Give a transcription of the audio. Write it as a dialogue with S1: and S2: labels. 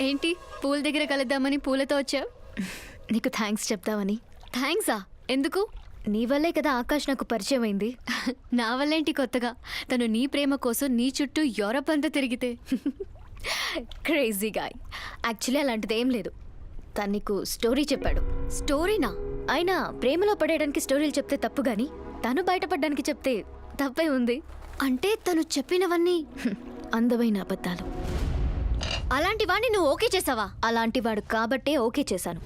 S1: ఏంటి పూల దగ్గర కలుద్దామని పూలతో వచ్చావు?
S2: నీకు థ్యాంక్స్ చెప్తావని.
S1: థ్యాంక్సా? ఎందుకు?
S2: నీ వల్లే కదా ఆకాష్ నాకు పరిచయం అయింది.
S1: నా వల్లేంటి కొత్తగా? తను నీ ప్రేమ కోసం నీ చుట్టూ యూరప్ అంతా తిరిగితే.
S2: Crazy guy. యాక్చువల్లీ అలాంటిది ఏం లేదు. తను నీకు స్టోరీ చెప్పాడు.
S1: స్టోరీనా?
S2: అయినా ప్రేమలో పడేయడానికి స్టోరీలు చెప్తే తప్పు గాని తను బయటపడడానికి చెప్తే తప్పే ఉంది.
S1: అంటే తను చెప్పినవన్నీ
S2: అందమైన అబద్ధాలు.
S1: అలాంటి వాడిని నువ్వు ఓకే చేసావా?
S2: అలాంటి వాడు కాబట్టే ఓకే చేశాను.